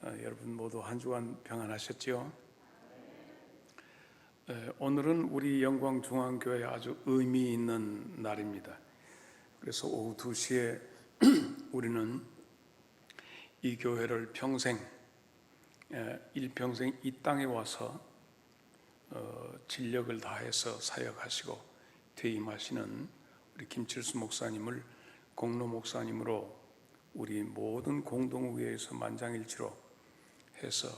여러분 모두 한 주간 평안하셨죠? 오늘은 우리 영광중앙교회 아주 의미 있는 날입니다. 그래서 오후 2시에 우리는 이 교회를 평생, 일평생 이 땅에 와서 진력을 다해서 사역하시고 퇴임하시는 우리 김칠수 목사님을 공로 목사님으로 우리 모든 공동의회에서 만장일치로 해서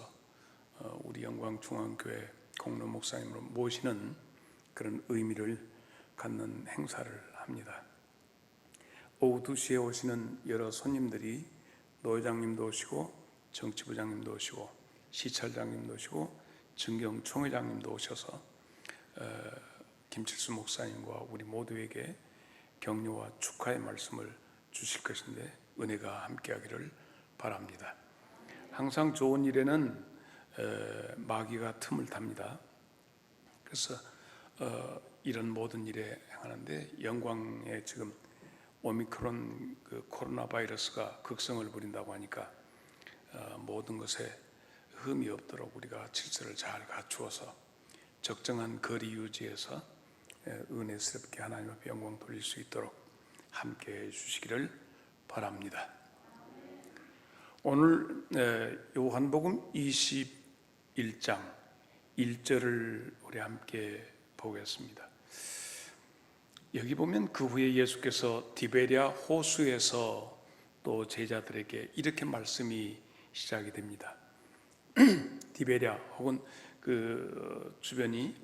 우리 영광중앙교회 공로 목사님으로 모시는 그런 의미를 갖는 행사를 합니다. 오후 2시에 오시는 여러 손님들이 노회장님도 오시고 정치부장님도 오시고 시찰장님도 오시고 정경총회장님도 오셔서 김칠수 목사님과 우리 모두에게 격려와 축하의 말씀을 주실 것인데 은혜가 함께하기를 바랍니다. 항상 좋은 일에는 마귀가 틈을 탑니다. 그래서 이런 모든 일에 행하는데 영광에 지금 오미크론 코로나 바이러스가 극성을 부린다고 하니까 모든 것에 흠이 없도록 우리가 질서를 잘 갖추어서 적정한 거리 유지해서 은혜스럽게 하나님 앞에 영광 돌릴 수 있도록 함께해 주시기를 바랍니다. 오늘 요한복음 21장 1절을 우리 함께 보겠습니다. 여기 보면 그 후에 예수께서 디베랴 호수에서 또 제자들에게 이렇게 말씀이 시작이 됩니다. 디베랴 혹은 그 주변이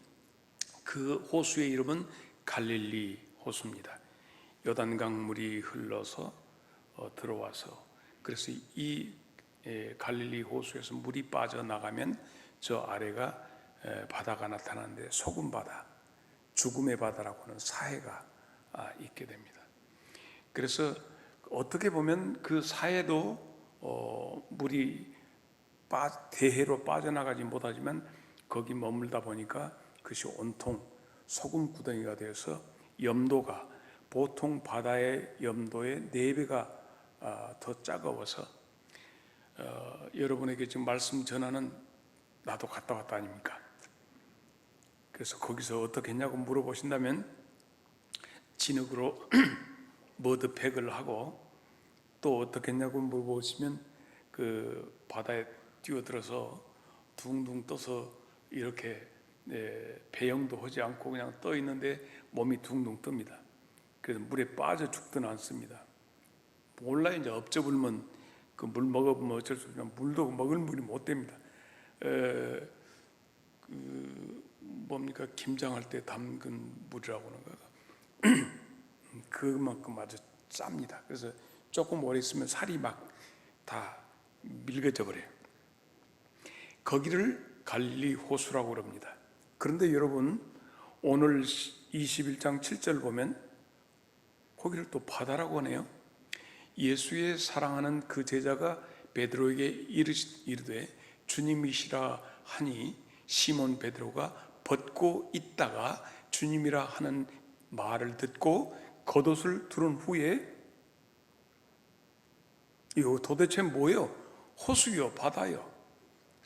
그 호수의 이름은 갈릴리 호수입니다. 요단강 물이 흘러서 들어와서 그래서 이 갈릴리 호수에서 물이 빠져나가면 저 아래가 바다가 나타나는데 소금 바다, 죽음의 바다라고 하는 사해가 있게 됩니다. 그래서 어떻게 보면 그 사해도 물이 대해로 빠져나가지 못하지만 거기 머물다 보니까 그것이 온통 소금 구덩이가 되어서 염도가 보통 바다의 염도의 4배가 더 차가워서 여러분에게 지금 말씀 전하는 나도 갔다 왔다 아닙니까? 그래서 거기서 어떻게 했냐고 물어보신다면 진흙으로 머드팩을 하고 또 어떻게 했냐고 물어보시면 그 바다에 뛰어들어서 둥둥 떠서 이렇게 배영도 하지 않고 그냥 떠 있는데 몸이 둥둥 뜹니다. 그래서 물에 빠져 죽든 않습니다. 몰라 이제 엎져불면 그 물 먹어보면 어쩔 수 없지만 물도 먹을 물이 못 됩니다. 뭡니까 김장할 때 담근 물이라고 하는 거가 그만큼 아주 짭니다. 그래서 조금 오래 있으면 살이 막 다 밀겨져 버려요. 거기를 갈릴리 호수라고 그럽니다. 그런데 여러분 오늘 21장 7절 보면 거기를 또 바다라고 하네요. 예수의 사랑하는 그 제자가 베드로에게 이르되 주님이시라 하니 시몬 베드로가 벗고 있다가 주님이라 하는 말을 듣고 겉옷을 두른 후에 이거 도대체 뭐예요? 호수요 바다요.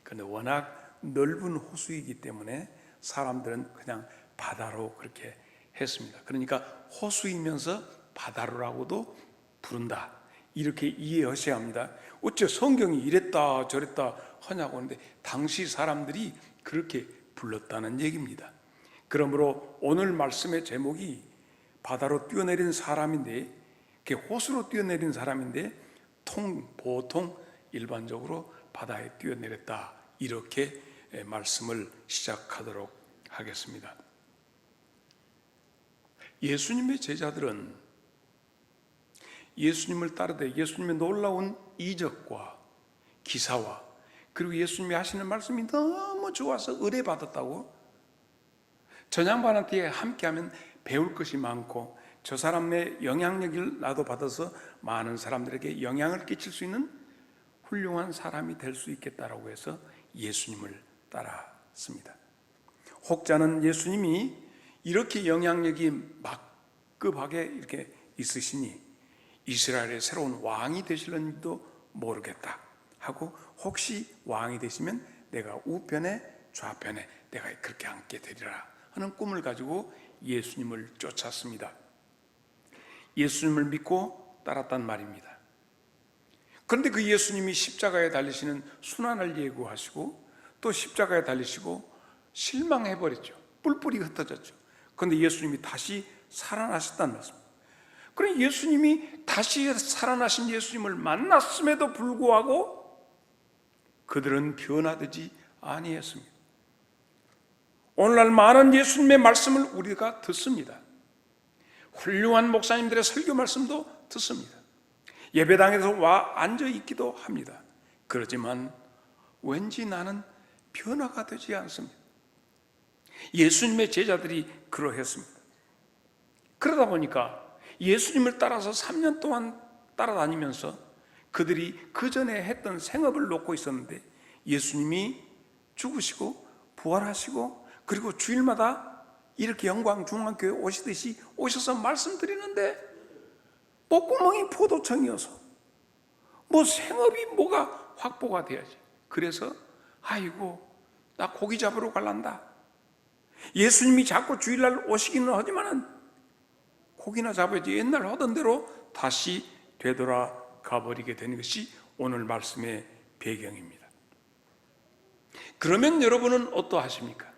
그런데 워낙 넓은 호수이기 때문에 사람들은 그냥 바다로 그렇게 했습니다. 그러니까 호수이면서 바다로라고도 부른다 이렇게 이해하셔야 합니다. 어째 성경이 이랬다 저랬다 하냐고 하는데 당시 사람들이 그렇게 불렀다는 얘기입니다. 그러므로 오늘 말씀의 제목이 바다로 뛰어내린 사람인데 호수로 뛰어내린 사람인데 보통 일반적으로 바다에 뛰어내렸다 이렇게 말씀을 시작하도록 하겠습니다. 예수님의 제자들은 예수님을 따르되 예수님의 놀라운 이적과 기사와 그리고 예수님이 하시는 말씀이 너무 좋아서 의뢰받았다고 저 양반한테 함께하면 배울 것이 많고 저 사람의 영향력을 나도 받아서 많은 사람들에게 영향을 끼칠 수 있는 훌륭한 사람이 될 수 있겠다라고 해서 예수님을 따랐습니다. 혹자는 예수님이 이렇게 영향력이 막급하게 이렇게 있으시니 이스라엘의 새로운 왕이 되실는지도 모르겠다 하고 혹시 왕이 되시면 내가 우편에 좌편에 내가 그렇게 앉게 되리라 하는 꿈을 가지고 예수님을 쫓았습니다. 예수님을 믿고 따랐단 말입니다. 그런데 그 예수님이 십자가에 달리시는 순환을 예고하시고 또 십자가에 달리시고 실망해버렸죠. 뿔뿔이 흩어졌죠. 그런데 예수님이 다시 살아나셨다는 말씀입니다. 그럼 예수님이 다시 살아나신 예수님을 만났음에도 불구하고 그들은 변화되지 아니했습니다. 오늘날 많은 예수님의 말씀을 우리가 듣습니다. 훌륭한 목사님들의 설교 말씀도 듣습니다. 예배당에서 와 앉아 있기도 합니다. 그렇지만 왠지 나는 변화가 되지 않습니다. 예수님의 제자들이 그러했습니다. 그러다 보니까 예수님을 따라서 3년 동안 따라다니면서 그들이 그 전에 했던 생업을 놓고 있었는데 예수님이 죽으시고 부활하시고 그리고 주일마다 이렇게 영광중앙교회 오시듯이 오셔서 말씀드리는데 목구멍이 포도청이어서 생업이 뭐가 확보가 돼야지. 그래서 아이고 나 고기 잡으러 갈란다. 예수님이 자꾸 주일날 오시기는 하지만은 고기나 잡아야지. 옛날 하던 대로 다시 되돌아가 버리게 되는 것이 오늘 말씀의 배경입니다. 그러면 여러분은 어떠하십니까?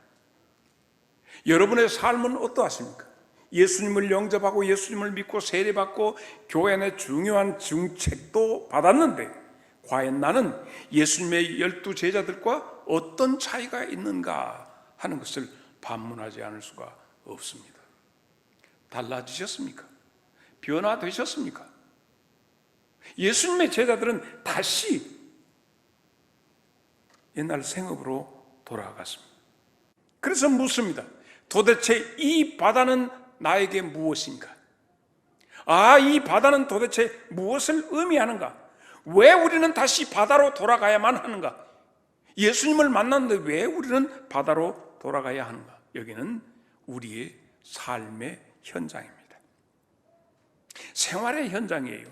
여러분의 삶은 어떠하십니까? 예수님을 영접하고 예수님을 믿고 세례받고 교회 안에 중요한 중책도 받았는데 과연 나는 예수님의 12 제자들과 어떤 차이가 있는가 하는 것을 반문하지 않을 수가 없습니다. 달라지셨습니까? 변화되셨습니까? 예수님의 제자들은 다시 옛날 생업으로 돌아갔습니다. 그래서 묻습니다. 도대체 이 바다는 나에게 무엇인가? 이 바다는 도대체 무엇을 의미하는가? 왜 우리는 다시 바다로 돌아가야만 하는가? 예수님을 만났는데 왜 우리는 바다로 돌아가야 하는가? 여기는 우리의 삶의 현장입니다. 생활의 현장이에요.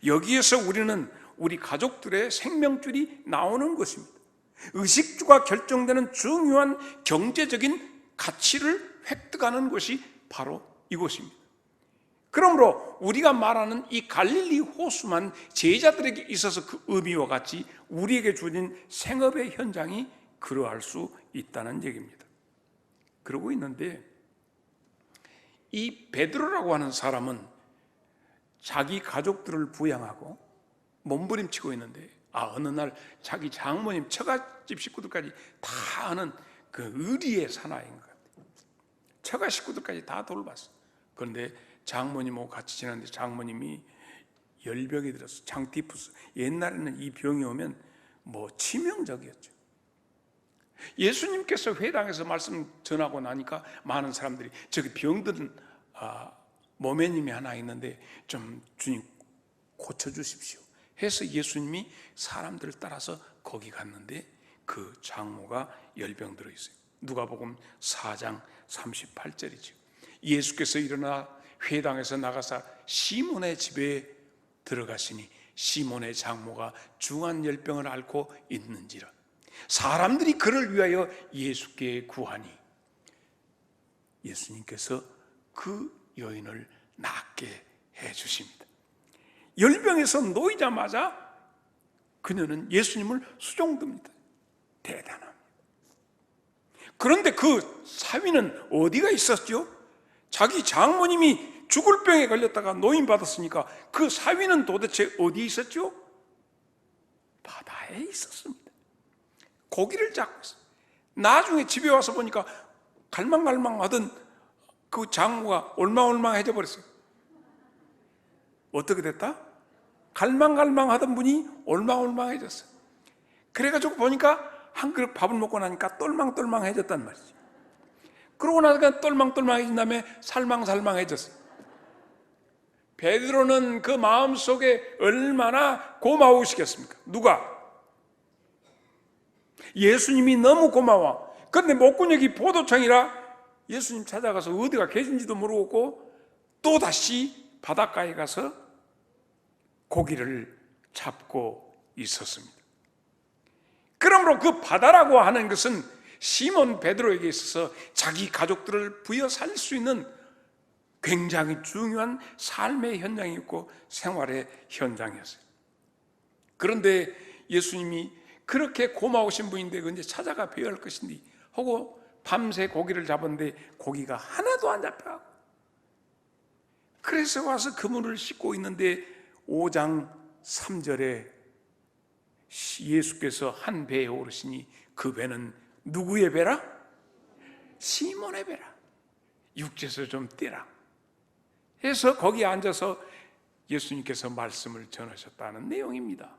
여기에서 우리는 우리 가족들의 생명줄이 나오는 것입니다. 의식주가 결정되는 중요한 경제적인 가치를 획득하는 것이 바로 이곳입니다. 그러므로 우리가 말하는 이 갈릴리 호수만 제자들에게 있어서 그 의미와 같이 우리에게 주어진 생업의 현장이 그러할 수 있다는 얘기입니다. 그러고 있는데 이 베드로라고 하는 사람은 자기 가족들을 부양하고 몸부림치고 있는데 어느 날 자기 장모님 처가집 식구들까지 다 아는 그 의리의 사나이인 것 같아요. 처가 식구들까지 다 돌봤어. 그런데 장모님하고 같이 지냈는데 장모님이 열병이 들었어. 장티푸스. 옛날에는 이 병이 오면 치명적이었죠. 예수님께서 회당에서 말씀 전하고 나니까 많은 사람들이 저기 병들은 모매님이 하나 있는데 좀 주님 고쳐주십시오 해서 예수님이 사람들을 따라서 거기 갔는데 그 장모가 열병 들어있어요. 누가복음 4장 38절이죠. 예수께서 일어나 회당에서 나가사 시몬의 집에 들어가시니 시몬의 장모가 중한 열병을 앓고 있는지라. 사람들이 그를 위하여 예수께 구하니 예수님께서 그 여인을 낫게 해주십니다. 열병에서 놓이자마자 그녀는 예수님을 수종듭니다. 대단합니다. 그런데 그 사위는 어디가 있었죠? 자기 장모님이 죽을 병에 걸렸다가 노인받았으니까 그 사위는 도대체 어디에 있었죠? 바다에 있었습니다. 고기를 잡고 있어요. 나중에 집에 와서 보니까 갈망갈망하던 그 장모가 올망올망해져 버렸어요. 어떻게 됐다? 갈망갈망하던 분이 올망올망해졌어요. 그래가지고 보니까 한 그릇 밥을 먹고 나니까 똘망똘망해졌단 말이죠. 그러고 나니까 똘망똘망해진 다음에 살망살망해졌어요. 베드로는 그 마음속에 얼마나 고마우시겠습니까? 누가? 예수님이 너무 고마워. 그런데 목구녕이 포도청이라 예수님 찾아가서 어디가 계신지도 모르고 또 다시 바닷가에 가서 고기를 잡고 있었습니다. 그러므로 그 바다라고 하는 것은 시몬 베드로에게 있어서 자기 가족들을 부여 살릴 수 있는 굉장히 중요한 삶의 현장이었고 생활의 현장이었어요. 그런데 예수님이 그렇게 고마우신 분인데 언제 찾아가 뵈야 할 것인지 하고 밤새 고기를 잡았는데 고기가 하나도 안 잡혀가고, 그래서 와서 그물을 씻고 있는데 5장 3절에 예수께서 한 배에 오르시니 그 배는 누구의 배라? 시몬의 배라. 육지에서 좀 떼라 해서 거기에 앉아서 예수님께서 말씀을 전하셨다는 내용입니다.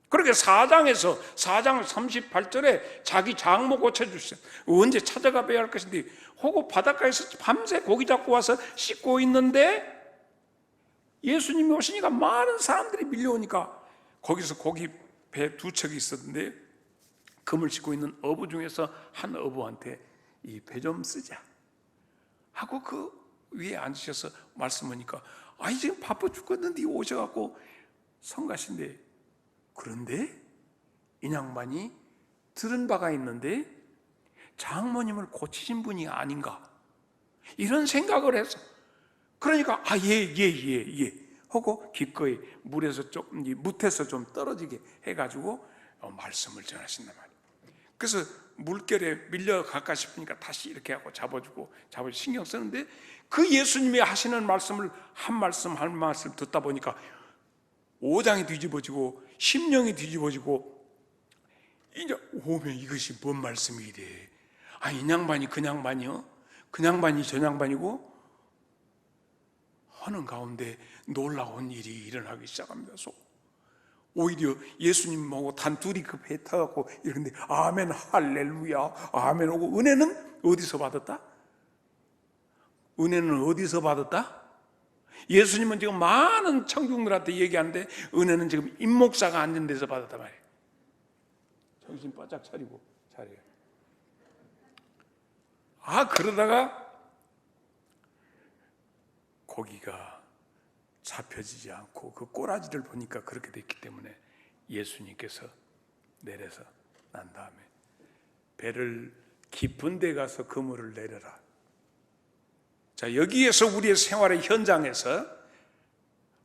그렇게 4장 38절에 자기 장모 고쳐주셨어요. 언제 찾아가 뵈야 할 것인데 하고 바닷가에서 밤새 고기 잡고 와서 씻고 있는데 예수님이 오시니까 많은 사람들이 밀려오니까 거기서 고기 배 2척이 있었는데 그물 싣고 있는 어부 중에서 한 어부한테 이 배 좀 쓰자 하고 그 위에 앉으셔서 말씀하니까 아니 지금 바빠 죽겠는데 오셔갖고 성가신데, 그런데 이 양반이 들은 바가 있는데 장모님을 고치신 분이 아닌가 이런 생각을 해서, 그러니까 예 하고 기꺼이 뭇에서 좀 떨어지게 해가지고 말씀을 전하신단 말이에요. 그래서 물결에 밀려갈까 싶으니까 다시 이렇게 하고 잡아주고 신경 쓰는데 그 예수님이 하시는 말씀을 한 말씀 듣다 보니까 5장이 뒤집어지고 심령이 뒤집어지고, 이제 오면 이것이 뭔 말씀이 이래. 이 양반이 그 양반이요? 그 양반이 저 양반이고 하는 가운데 놀라운 일이 일어나기 시작합니다. 오히려 예수님하고 단둘이 그 배 타갖고 이런데 아멘 할렐루야 아멘 하고, 은혜는 어디서 받았다? 은혜는 어디서 받았다? 예수님은 지금 많은 청중들한테 얘기하는데 은혜는 지금 임목사가 앉은 데서 받았단 말이에요. 정신 바짝 차리고 잘해요. 그러다가 고기가 잡혀지지 않고 그 꼬라지를 보니까 그렇게 됐기 때문에 예수님께서 내려서 난 다음에 배를 깊은 데 가서 그물을 내려라. 자, 여기에서 우리의 생활의 현장에서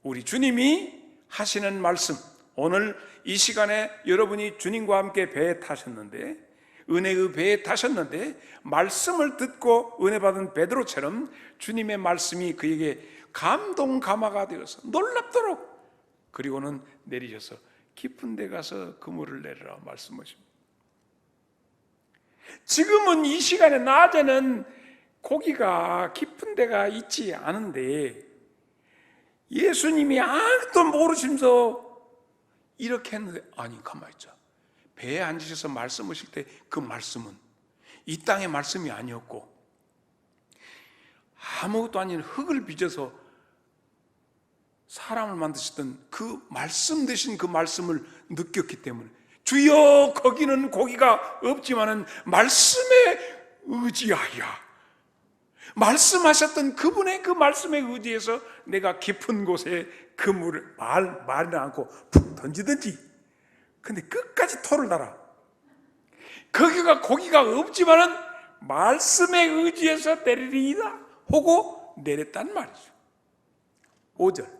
우리 주님이 하시는 말씀, 오늘 이 시간에 여러분이 주님과 함께 배에 타셨는데, 은혜의 배에 타셨는데 말씀을 듣고 은혜 받은 베드로처럼 주님의 말씀이 그에게 감동 감화가 되어서 놀랍도록, 그리고는 내리셔서 깊은 데 가서 그물을 내리라 말씀하십니다. 지금은 이 시간에 낮에는 고기가 깊은 데가 있지 않은데 예수님이 아무도 모르시면서 이렇게 했는데, 가만히 있자. 배에 앉으셔서 말씀하실 때 그 말씀은 이 땅의 말씀이 아니었고 아무것도 아닌 흙을 빚어서 사람을 만드셨던 그 말씀 되신 그 말씀을 느꼈기 때문에, 주여 거기는 고기가 없지만은 말씀에 의지하여 말씀하셨던 그분의 그 말씀에 의지해서 내가 깊은 곳에 그물을 말을 않고 푹 던지든지, 근데 끝까지 토를 달아. 거기가 고기가 없지만은 말씀에 의지해서 내리리이다 하고 내렸단 말이죠. 5장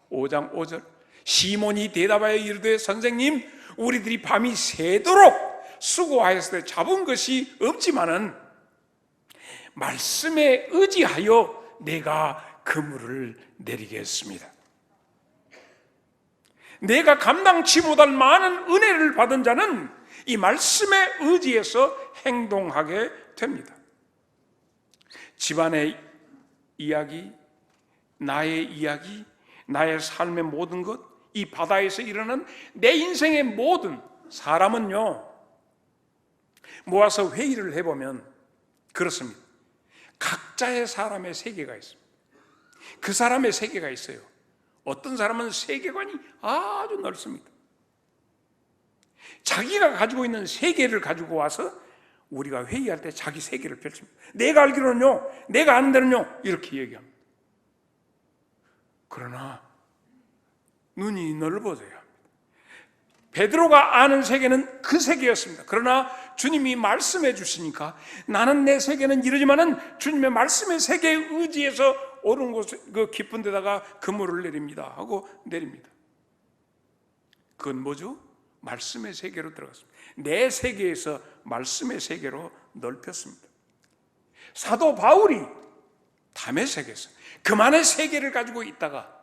5절 시몬이 대답하여 이르되 선생님 우리들이 밤이 새도록 수고하였을 때 잡은 것이 없지만은 말씀에 의지하여 내가 그물을 내리겠습니다. 내가 감당치 못할 많은 은혜를 받은 자는 이 말씀에 의지해서 행동하게 됩니다. 집안의 이야기, 나의 이야기, 나의 삶의 모든 것, 이 바다에서 일어난 내 인생의 모든 사람은요, 모아서 회의를 해보면 그렇습니다. 각자의 사람의 세계가 있습니다. 그 사람의 세계가 있어요. 어떤 사람은 세계관이 아주 넓습니다. 자기가 가지고 있는 세계를 가지고 와서 우리가 회의할 때 자기 세계를 펼칩니다. 내가 알기로는요, 내가 아는 데는요, 이렇게 얘기합니다. 그러나 눈이 넓어져야 합니다. 베드로가 아는 세계는 그 세계였습니다. 그러나 주님이 말씀해 주시니까 나는 내 세계는 이러지만은 주님의 말씀의 세계에 의지해서 오른 곳, 그 깊은 데다가 그물을 내립니다 하고 내립니다. 그건 뭐죠? 말씀의 세계로 들어갔습니다. 내 세계에서 말씀의 세계로 넓혔습니다. 사도 바울이 담의 세계에서 그만의 세계를 가지고 있다가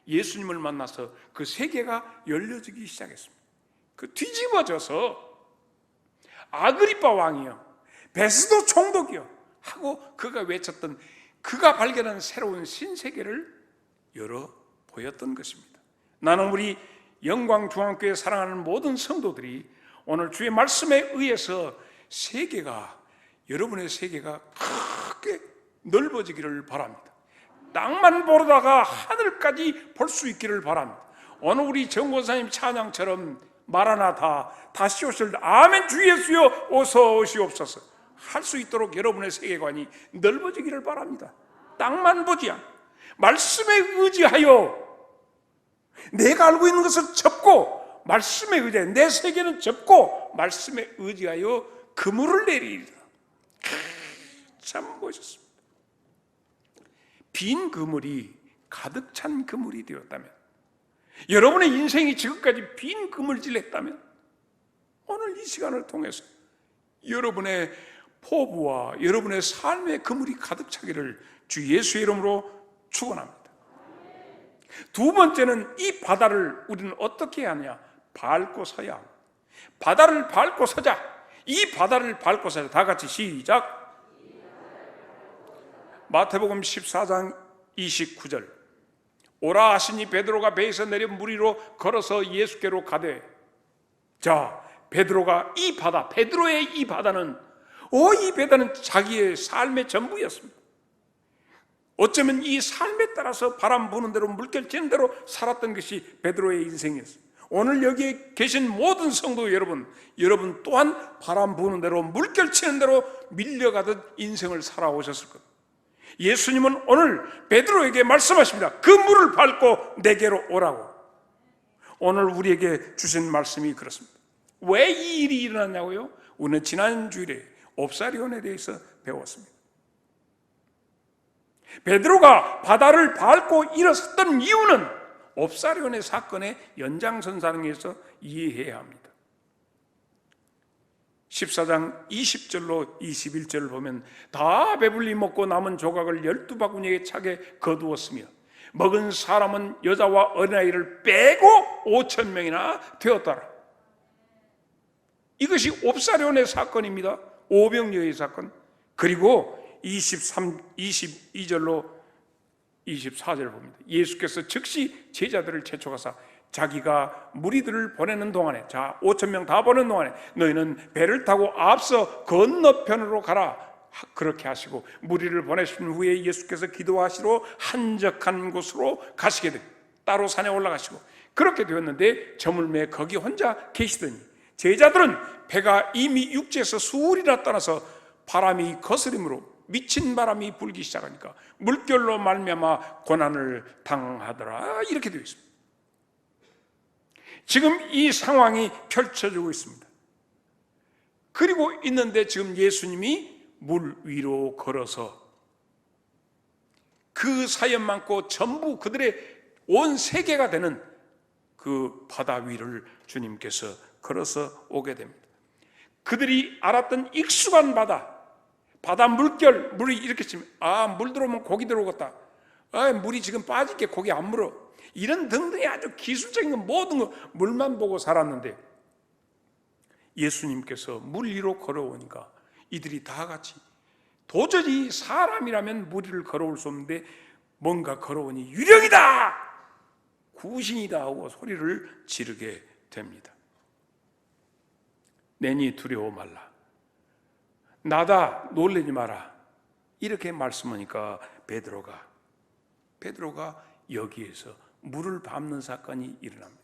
예수님을 만나서 그 세계가 열려지기 시작했습니다. 그 뒤집어져서 아그리빠 왕이요, 베스도 총독이요 하고 그가 외쳤던, 그가 발견한 새로운 신세계를 열어 보였던 것입니다. 나는 우리 영광중앙교회 사랑하는 모든 성도들이 오늘 주의 말씀에 의해서 세계가, 여러분의 세계가 크게 넓어지기를 바랍니다. 땅만 보다가 하늘까지 볼 수 있기를 바랍니다. 오늘 우리 정권사님 찬양처럼 마라나다, 다시 오실 아멘 주 예수여 어서 오시옵소서 할 수 있도록 여러분의 세계관이 넓어지기를 바랍니다. 땅만 보지 않고 말씀에 의지하여 내가 알고 있는 것을 접고 말씀에 의지하여, 내 세계는 접고 말씀에 의지하여 그물을 내리리라. 참 멋있습니다. 빈 그물이 가득 찬 그물이 되었다면, 여러분의 인생이 지금까지 빈 그물질했다면 오늘 이 시간을 통해서 여러분의 포부와 여러분의 삶의 그물이 가득 차기를 주 예수의 이름으로 축원합니다. 두 번째는 이 바다를 우리는 어떻게 해야 하냐? 밟고 서야 합니다. 바다를 밟고 서자. 이 바다를 밟고 서자. 다 같이 시작. 마태복음 14장 29절. 오라 하시니 베드로가 배에서 내려 물 위로 걸어서 예수께로 가되. 자, 베드로가 이 바다, 베드로의 이 바다는, 이 바다는 자기의 삶의 전부였습니다. 어쩌면 이 삶에 따라서 바람 부는 대로 물결 치는 대로 살았던 것이 베드로의 인생이었습니다. 오늘 여기에 계신 모든 성도 여러분 또한 바람 부는 대로 물결 치는 대로 밀려가듯 인생을 살아오셨을 겁니다. 예수님은 오늘 베드로에게 말씀하십니다. 그 물을 밟고 내게로 오라고. 오늘 우리에게 주신 말씀이 그렇습니다. 왜 이 일이 일어났냐고요? 우리는 지난 주일에 옵사리온에 대해서 배웠습니다. 베드로가 바다를 밟고 일어섰던 이유는 옵사리온의 사건의 연장선상에서 이해해야 합니다. 14장 20절로 21절을 보면 다 배불리 먹고 남은 조각을 12바구니에 차게 거두었으며 먹은 사람은 여자와 어린아이를 빼고 5,000명이나 되었더라. 이것이 옵사리온의 사건입니다. 오병이어의 사건. 그리고 22절로 24절을 봅니다. 예수께서 즉시 제자들을 재촉하사 자기가 무리들을 보내는 동안에, 자 5,000명 다 보내는 동안에 너희는 배를 타고 앞서 건너편으로 가라. 그렇게 하시고 무리를 보내신 후에 예수께서 기도하시러 한적한 곳으로 가시게 됩니다. 따로 산에 올라가시고 그렇게 되었는데 저물매 거기 혼자 계시더니 제자들은 배가 이미 육지에서 수울이나 떠나서 바람이 거스림으로 미친 바람이 불기 시작하니까 물결로 말미암아 고난을 당하더라. 이렇게 되어 있습니다. 지금 이 상황이 펼쳐지고 있습니다. 그리고 있는데 지금 예수님이 물 위로 걸어서 그 사연 많고 전부 그들의 온 세계가 되는 그 바다 위를 주님께서 걸어서 오게 됩니다. 그들이 알았던 익숙한 바다 물결, 물이 이렇게 치면 물 들어오면 고기 들어오겠다. 물이 지금 빠질게 고기 안 물어. 이런 등등의 아주 기술적인 모든 거 물만 보고 살았는데 예수님께서 물 위로 걸어오니까 이들이 다 같이 도저히 사람이라면 물 위를 걸어올 수 없는데 뭔가 걸어오니 유령이다! 구신이다! 하고 소리를 지르게 됩니다. 내니 두려워 말라. 나다 놀라지 마라. 이렇게 말씀하니까 베드로가 여기에서 물을 밟는 사건이 일어납니다.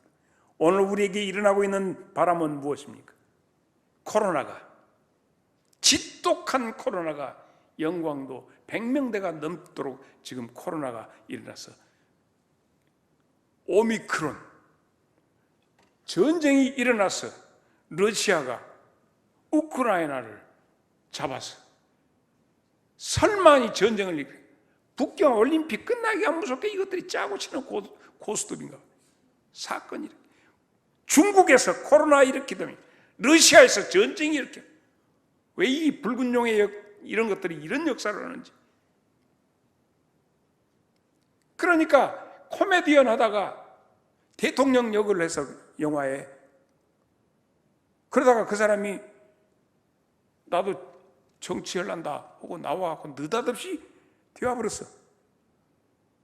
오늘 우리에게 일어나고 있는 바람은 무엇입니까? 코로나가, 지독한 코로나가 영광도 100명대가 넘도록 지금 코로나가 일어나서 오미크론, 전쟁이 일어나서 러시아가 우크라이나를 잡았어. 설마 이 전쟁을 일으켜. 북경 올림픽 끝나기가 무섭게 이것들이 짜고 치는 고스톱인가. 사건이 일으켜. 중국에서 코로나 일으키더니 러시아에서 전쟁이 일으켜. 왜 이 붉은 용의 이런 것들이 이런 역사를 하는지. 그러니까 코미디언 하다가 대통령 역을 해서 영화에, 그러다가 그 사람이 나도 정치하려한다 하고 나와갖고 느닷없이 되어버렸어.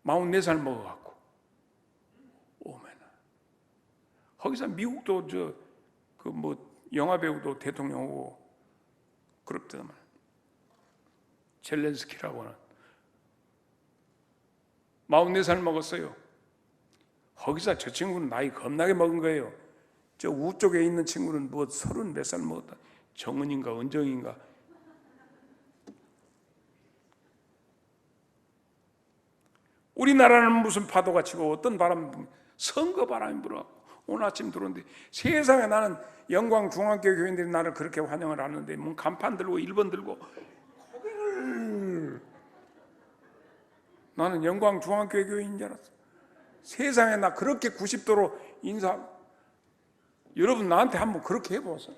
44살 먹어갖고. 오메나. 거기서 미국도 영화 배우도 대통령 오고 그렇더만. 젤렌스키라고는 44살 먹었어요. 거기서 저 친구는 나이 겁나게 먹은 거예요. 저 우쪽에 있는 친구는 30몇 살 먹었다. 정은인가 은정인가. 우리나라는 무슨 파도가 치고 어떤 바람, 선거 바람이 불어. 오늘 아침 들어오는데 세상에 나는 영광중앙교 교인들이 나를 그렇게 환영을 하는데 뭐 간판 들고 1번 들고 고개를, 나는 영광중앙교 교인인 줄 알았어. 세상에 나 그렇게 90도로 인사. 여러분 나한테 한번 그렇게 해보세요.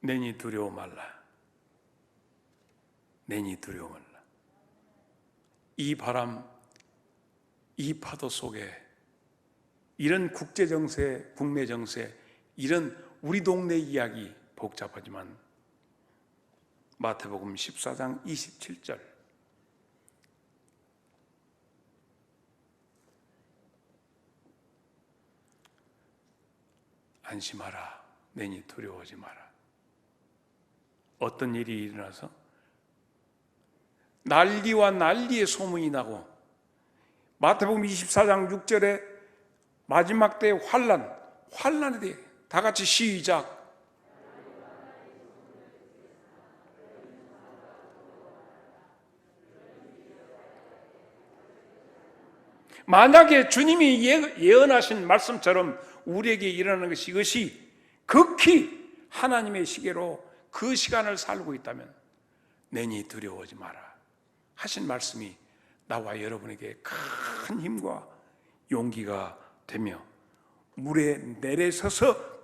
내니 두려워 말라. 내니 두려워 말라. 이 바람, 이 파도 속에 이런 국제정세, 국내 정세, 이런 우리 동네 이야기 복잡하지만 마태복음 14장 27절 안심하라. 내니 두려워하지 마라. 어떤 일이 일어나서 난리와 난리의 소문이 나고 마태복음 24장 6절에 마지막 때의 환란에 대해 다 같이 시작. 만약에 주님이 예언하신 말씀처럼 우리에게 일어나는 것이 이것이 극히 하나님의 시계로 그 시간을 살고 있다면 내니 두려워하지 마라 하신 말씀이 나와 여러분에게 큰 힘과 용기가 되며 물에 내려서서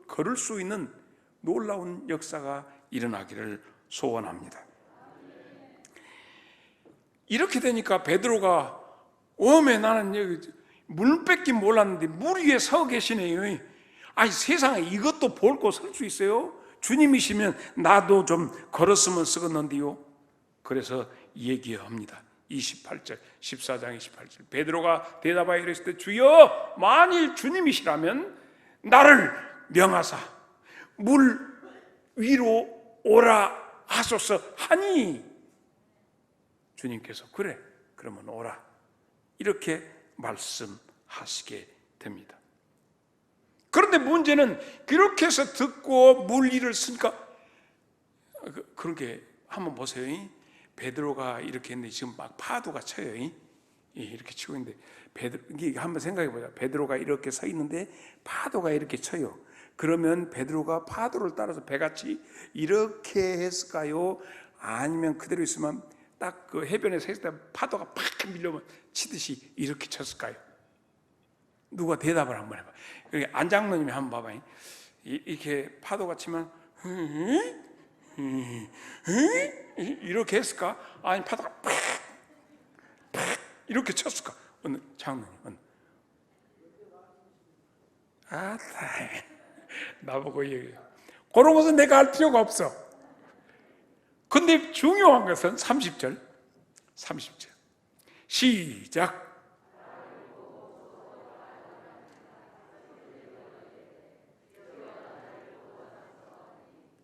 걸을 수 있는 놀라운 역사가 일어나기를 소원합니다. 이렇게 되니까 베드로가 오메 나는 여기 물 뺏기 몰랐는데 물 위에 서 계시네요. 아니 세상에 이것도 볼 곳 설 수 있어요? 주님이시면 나도 좀 걸었으면 쓰겠는데요. 그래서 얘기합니다. 28절 14장 28절 베드로가 대답하여 이랬을 때 주여 만일 주님이시라면 나를 명하사 물 위로 오라 하소서 하니 주님께서 그래 그러면 오라 이렇게 말씀하시게 됩니다. 그런데 문제는 그렇게 해서 듣고 물 위를 쓰니까 그렇게 한번 보세요. 베드로가 이렇게 했는데 지금 막 파도가 쳐요. 이렇게 치고 있는데 이게 한번 생각해 보자. 베드로가 이렇게 서 있는데 파도가 이렇게 쳐요. 그러면 베드로가 파도를 따라서 배같이 이렇게 했을까요? 아니면 그대로 있으면 딱 그 해변에 서 있을 때 파도가 팍 밀려오면 치듯이 이렇게 쳤을까요? 누가 대답을 한번 해봐. 여기 안장로님이 한번 봐봐. 이렇게 파도가 치면 이렇게 했을까? 아니 파도가 팍 이렇게 쳤을까? 어느 장로님 나보고 얘기해. 그런 것은 내가 할 필요가 없어. 근데 중요한 것은 30절 시작.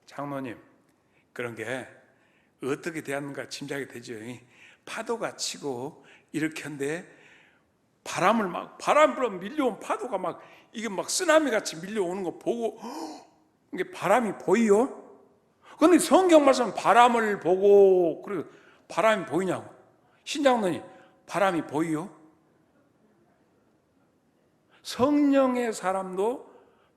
장로님 그런 게 어떻게 대하는가 짐작이 되죠. 파도가 치고 이렇게 한데 바람 불어 밀려온 파도가 막 이게 막 쓰나미 같이 밀려오는 거 보고 이게 바람이 보이요? 근데 성경 말씀 바람을 보고, 그리고 바람이 보이냐고. 신장로님, 바람이 보이요? 성령의 사람도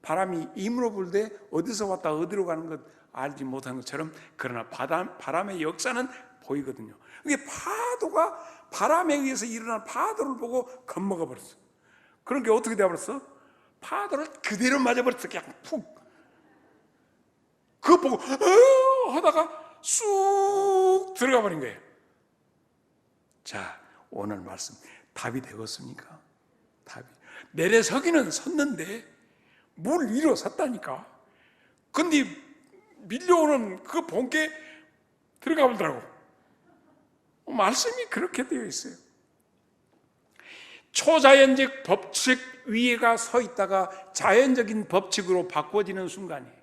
바람이 임으로 불 때 어디서 왔다 어디로 가는 것 알지 못하는 것처럼, 그러나 바람의 역사는 보이거든요. 이게 파도가, 바람에 의해서 일어난 파도를 보고 겁먹어 버렸어. 그런 게 어떻게 되어버렸어? 파도를 그대로 맞아버렸어. 그냥 푹. 그거 보고 하다가 쑥 들어가 버린 거예요. 자, 오늘 말씀 답이 되겠습니까? 답이. 내려서기는 섰는데 물 위로 섰다니까. 근데 밀려오는 그 본께 들어가 보더라고. 말씀이 그렇게 되어 있어요. 초자연적 법칙 위에가 서 있다가 자연적인 법칙으로 바꿔지는 순간이에요.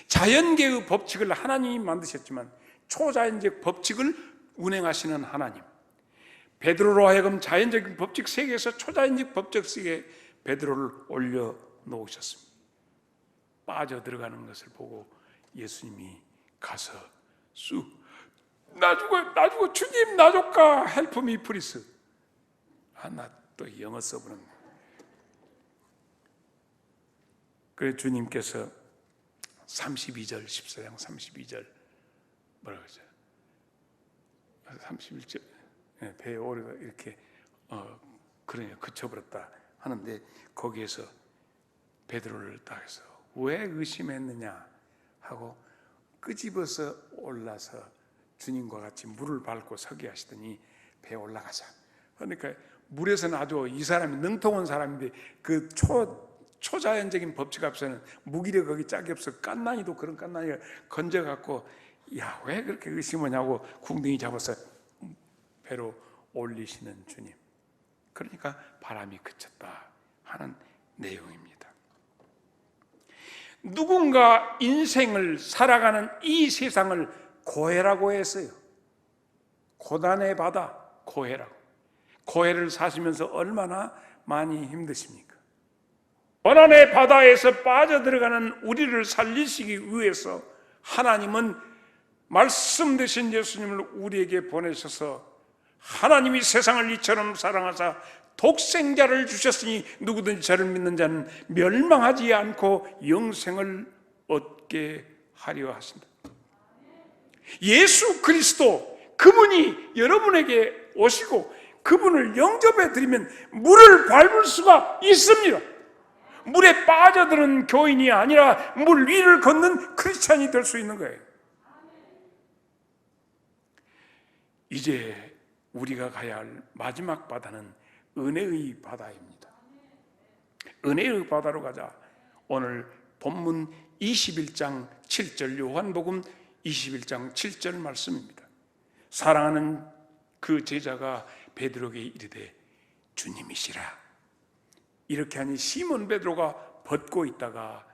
자연계의 법칙을 하나님이 만드셨지만 초자연적 법칙을 운행하시는 하나님, 베드로로 하여금 자연적인 법칙 세계에서 초자연적 법칙 세계에 베드로를 올려놓으셨습니다. 빠져들어가는 것을 보고 예수님이 가서 쑥, 나 죽어 주님 나 줄까 헬프 미 프리스. 나 또 영어 써보는. 그래 주님께서 32절 14장 32절 뭐라고 하죠? 31절 배에 오리가 이렇게 그러냐 그쳐버렸다 하는데, 거기에서 베드로를 딱 해서 왜 의심했느냐 하고 끄집어서 올라서 주님과 같이 물을 밟고 서게 하시더니 배에 올라가자. 그러니까 물에서는 아주 이 사람이 능통한 사람인데 그 초자연적인 법칙 앞에서는 무기력 거기 짝이 없어. 깐난이도 그런 깐난이가 건져갖고 야, 왜 그렇게 의심하냐고 궁둥이 잡아서 배로 올리시는 주님. 그러니까 바람이 그쳤다 하는 내용입니다. 누군가 인생을 살아가는 이 세상을 고해라고 했어요. 고단의 바다, 고해라고. 고해를 사시면서 얼마나 많이 힘드십니까? 고난의 바다에서 빠져들어가는 우리를 살리시기 위해서 하나님은 말씀 되신 예수님을 우리에게 보내셔서 하나님이 세상을 이처럼 사랑하사 독생자를 주셨으니 누구든지 저를 믿는 자는 멸망하지 않고 영생을 얻게 하려 하신다. 예수 그리스도, 그분이 여러분에게 오시고 그분을 영접해 드리면 물을 밟을 수가 있습니다. 물에 빠져드는 교인이 아니라 물 위를 걷는 크리스찬이 될 수 있는 거예요. 이제 우리가 가야 할 마지막 바다는 은혜의 바다입니다. 은혜의 바다로 가자. 오늘 본문 21장 7절, 요한복음 21장 7절 말씀입니다. 사랑하는 그 제자가 베드로에게 이르되 주님이시라. 이렇게 하니 시몬 베드로가 벗고 있다가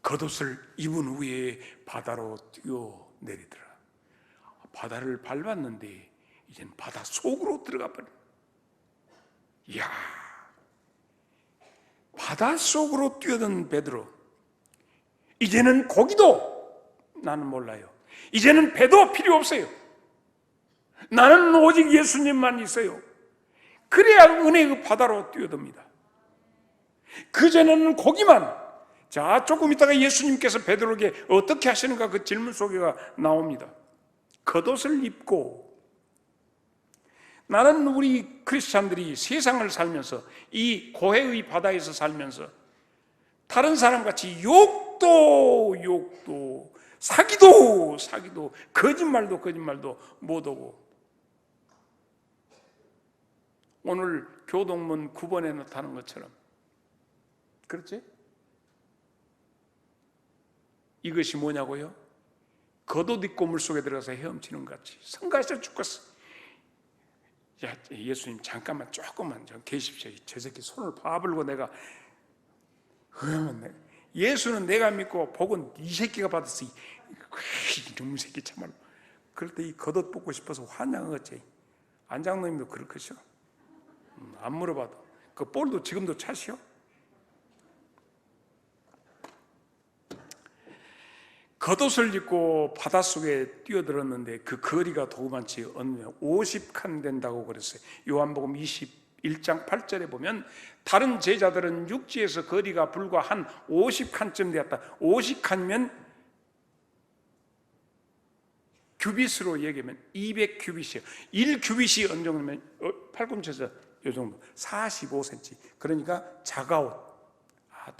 겉옷을 입은 후에 바다로 뛰어내리더라. 바다를 밟았는데 이젠 바다 속으로 들어가 버려. 이야, 바다 속으로 뛰어든 베드로. 이제는 고기도 나는 몰라요. 이제는 배도 필요 없어요. 나는 오직 예수님만 있어요. 그래야 은혜의 바다로 뛰어듭니다. 그전에는 고기만. 자, 조금 있다가 예수님께서 베드로에게 어떻게 하시는가 그 질문 속에가 나옵니다. 겉옷을 입고. 나는 우리 크리스찬들이 세상을 살면서 이 고해의 바다에서 살면서 다른 사람같이 욕도 사기도 거짓말도 못하고, 오늘 교동문 9번에 나타난 것처럼, 그렇지? 이것이 뭐냐고요? 겉옷 입고 물속에 들어가서 헤엄치는 것 같이 성가셔 죽겠어. 야, 예수님 잠깐만 조금만 좀 계십시오. 저 새끼 손을 봐불고 내가 예수는 내가 믿고 복은 이 새끼가 받았어. 이놈 새끼 참말로. 그럴 때 이 겉옷 벗고 싶어서 환장하겠지. 안장로님도 그럴 것이요. 안 물어봐도 그 볼도 지금도 차시오. 겉옷을 입고 바닷속에 뛰어들었는데 그 거리가 도구만치 50칸 된다고 그랬어요. 요한복음 21장 8절에 보면 다른 제자들은 육지에서 거리가 불과 한 50칸쯤 되었다. 50칸이면 규빗으로 얘기하면 200규빗이에요. 1규빗이 어느 정도면 팔꿈치에서 이 정도 45cm. 그러니까 자가옷.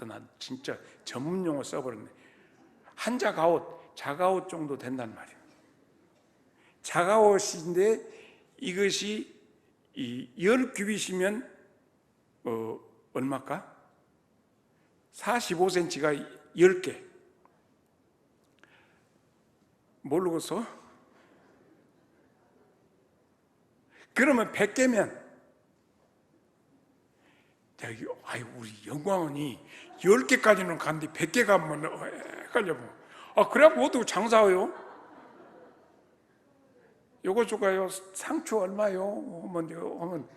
난 진짜 전문 용어 써버렸네. 한 자가옷 정도 된단 말이에요. 자가옷인데 이것이 10규빗이면 얼마일까? 45cm가 10개. 모르겠어? 그러면 100개면 우리 영광원이 10개까지는 갔는데 100개 가면 헷갈려고. 그래갖고 어떻게 장사해요? 요거 줄까요? 상추 얼마요? 하면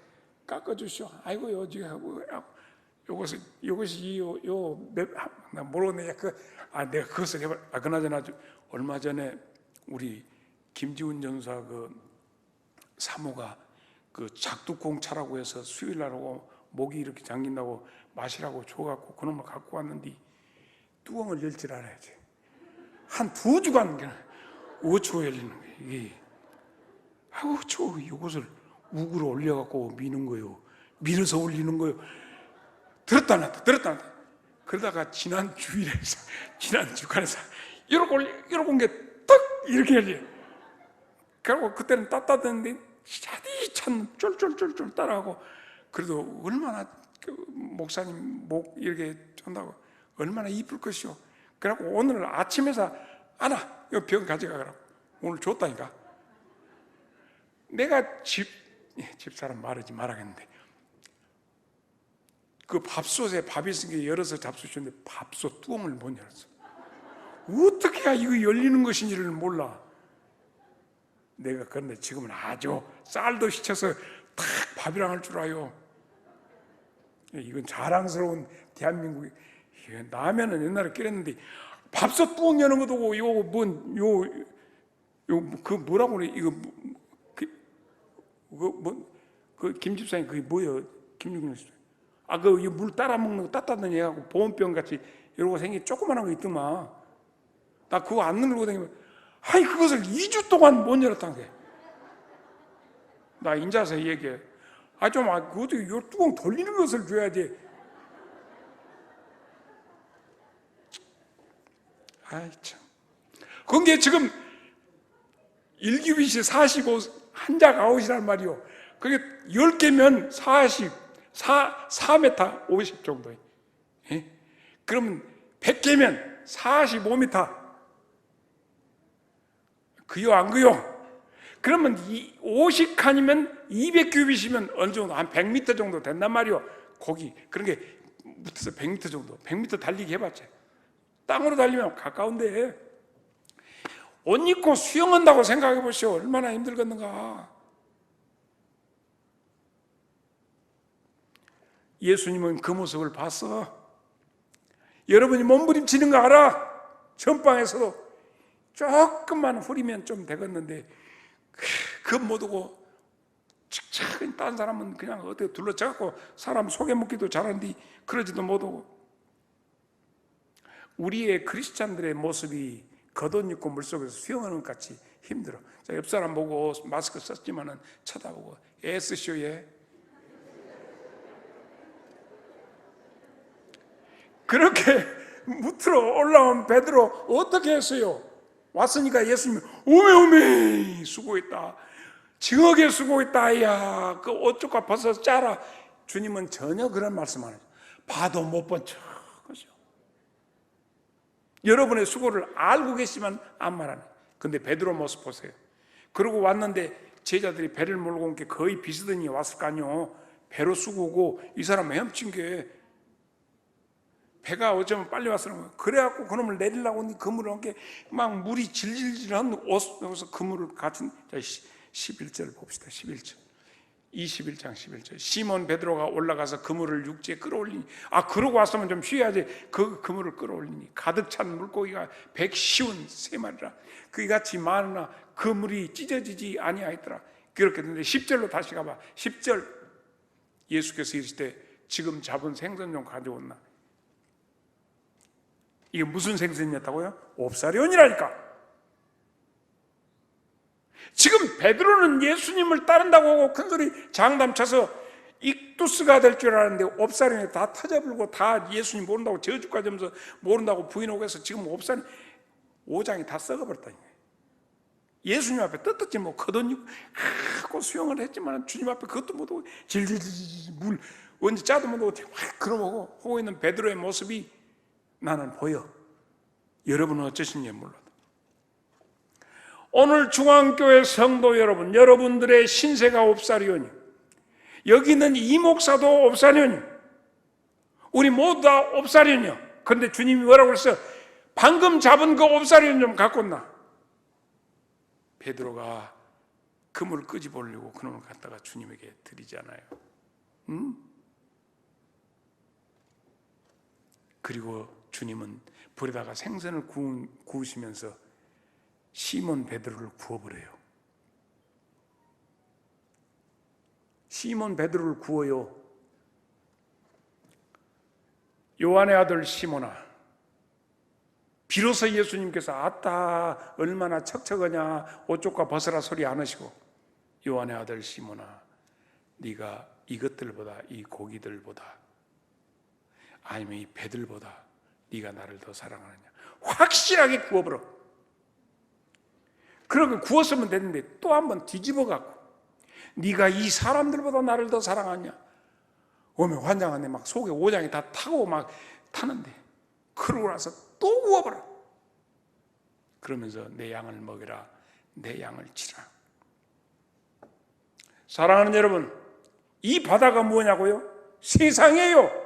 깎아주시오. 아이고요, 요것이 나 모르겠네. 내가 그것을 해봐. 그나저나 얼마 전에 우리 김지훈 전사 사모가 작두콩 차라고 해서 수요일 날 오고 목이 이렇게 잠긴다고 마시라고 줘갖고 그놈을 갖고 왔는데 뚜껑을 열 줄 알아야지. 한 2주간 5초 열리는 거예요. 이게 이것을 우그로 올려갖고 미는 거요. 밀어서 올리는 거요. 들었다 놨다 그러다가 지난 주간에서 이러고 온 게 딱 이렇게 열려. 그리고 그때는 따뜻했는데 차디찬 쫄쫄쫄쫄 따라하고. 그래도 얼마나 목사님 목 이렇게 쫀다고 얼마나 이쁠 것이오. 그래갖고 오늘 아침에서 안아 이 병 가져가라고 오늘 줬다니까. 내가 집사람 말하지 말아야겠는데 그 밥솥에 밥이 있으니까 열어서 잡수셨는데 밥솥 뚜껑을 못 열었어. 어떻게 해야 이거 열리는 것인지를 몰라. 내가 그런데 지금은 아주 쌀도 씻혀서 탁 밥이랑 할 줄 알아요. 이건 자랑스러운 대한민국이. 라면은 옛날에 끓였는데 밥솥 뚜껑 여는 것도 뭐라고 그래? 이거 김 집사님 그게 뭐예요? 김육년 씨. 물 따라 먹는 거 따뜻한 얘하고 보온병 같이 이런 거 생긴 조그만한 거 있더만. 나 그거 안 누르고 다니면 그것을 2주 동안 못 열었다는 게. 나 인자서 얘기해. 그것도 요 뚜껑 돌리는 것을 줘야지. 참. 그게 지금 1규빗이 45, 한작 아웃이란 말이요. 그게 10개면 4m 50 정도. 예? 그러면 100개면 45m. 그요, 안 그요? 그러면 50칸이면 200규빗이면 어느 정도? 한 100m 정도 된단 말이요. 그런 게 붙어서 100m 정도. 100m 달리기 해봤자. 땅으로 달리면 가까운데. 옷 입고 수영한다고 생각해 보시오. 얼마나 힘들겠는가. 예수님은 그 모습을 봤어. 여러분이 몸부림치는 거 알아? 전방에서도 조금만 후리면 좀 되겠는데 그거 못 오고 착착 딴 사람은 그냥 어떻게 둘러쳐갖고 사람 속에 묻기도 잘하는데 그러지도 못하고. 우리의 크리스찬들의 모습이 겉옷 입고 물속에서 수영하는 것 같이 힘들어. 자, 옆 사람 보고 마스크 썼지만은 쳐다보고 애쓰시오. 예. 그렇게 무트로 올라온 베드로 어떻게 했어요? 왔으니까 예수님이 오메 수고했다. 징하게 수고했다. 야, 그 옷 조금 벗어서 짜라. 주님은 전혀 그런 말씀 안 해요. 봐도 못 본 척 하죠. 여러분의 수고를 알고 계시면 안 말하네. 근데 베드로 모습 보세요. 그러고 왔는데 제자들이 배를 몰고 온 게 거의 비스더니 왔을 거 아니요. 배로 쓰고 이 사람 헤엄친 게 배가 어쩌면 빨리 왔으는 거예요. 그래갖고 그놈을 내리려고 하니 그물을 한 게 막 물이 질질질한 옷에서 그물을 같은. 자, 11절 봅시다. 11절. 21장 11절 시몬 베드로가 올라가서 그물을 육지에 끌어올리니 그러고 왔으면 좀 쉬어야지 그 그물을 끌어올리니 가득 찬 물고기가 153마리라 그이같이 많으나 그물이 찢어지지 아니하였더라. 그렇게 되는데 10절로 다시 가봐. 10절 예수께서 이르시되 지금 잡은 생선 좀 가져온나. 이게 무슨 생선이었다고요? 옵사리온이라니까. 지금 베드로는 예수님을 따른다고 하고 큰소리 장담쳐서 익두스가 될 줄 알았는데 옵사리온에 다 터져불고 다 예수님 모른다고 저주까지 하면서 모른다고 부인하고 해서 지금 옵사리온 5장이 다 썩어버렸다니. 예수님 앞에 떳떳지 뭐 걷어니고 하고 수영을 했지만 주님 앞에 그것도 못하고 질질질질 물 언제 짜도 못하고 막 그러고 하고 있는 베드로의 모습이 나는 보여. 여러분은 어쩌신지 몰라도 오늘 중앙교회 성도 여러분, 여러분들의 신세가 옵사리온이, 여기는 이 목사도 옵사리온이, 우리 모두 다 옵사리온이요. 그런데 주님이 뭐라고 그랬어요? 방금 잡은 그 옵사리온 좀 갖고 온나. 베드로가 그물을 끄집어올리고 그놈을 갖다가 주님에게 드리잖아요. 그리고 주님은 불에다가 생선을 구우시면서 시몬 베드로를 구워버려요. 시몬 베드로를 구워요. 요한의 아들 시몬아, 비로소 예수님께서 아따 얼마나 척척하냐 옷 좁고 벗으라 소리 안 하시고 요한의 아들 시몬아 네가 이것들보다 이 고기들보다 아니면 이 배들보다 네가 나를 더 사랑하느냐. 확실하게 구워버려. 그러면 구웠으면 됐는데 또 한번 뒤집어 갖고 네가 이 사람들보다 나를 더 사랑하냐. 오면 환장하네. 막 속에 오장이 다 타고 막 타는데 그러고 나서 또 구워버려. 그러면서 내 양을 먹여라. 내 양을 치라. 사랑하는 여러분, 이 바다가 뭐냐고요? 세상이에요.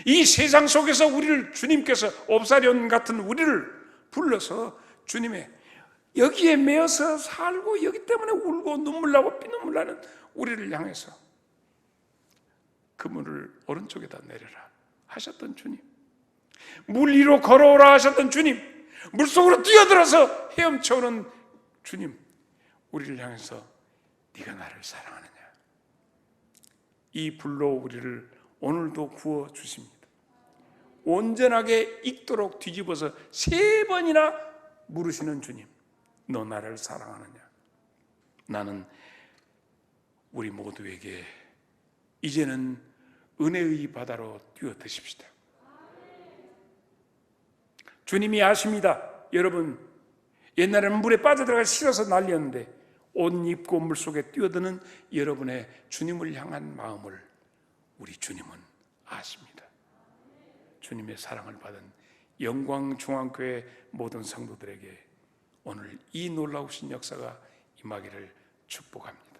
이 세상 속에서 우리를 주님께서 옵사리온 같은 우리를 불러서 주님의 여기에 매여서 살고 여기 때문에 울고 눈물 나고 피눈물 나는 우리를 향해서 그물을 오른쪽에다 내려라 하셨던 주님, 물 위로 걸어오라 하셨던 주님, 물속으로 뛰어들어서 헤엄쳐오는 주님, 우리를 향해서 네가 나를 사랑하느냐. 이 불로 우리를 오늘도 구워 주십니다. 온전하게 익도록 뒤집어서 3번이나 물으시는 주님, 너 나를 사랑하느냐. 나는 우리 모두에게 이제는 은혜의 바다로 뛰어드십시다. 주님이 아십니다. 여러분, 옛날에는 물에 빠져들어가 싫어서 난리였는데 옷 입고 물속에 뛰어드는 여러분의 주님을 향한 마음을 우리 주님은 아십니다. 주님의 사랑을 받은 영광중앙교회 모든 성도들에게 오늘 이 놀라우신 역사가 임하기를 축복합니다.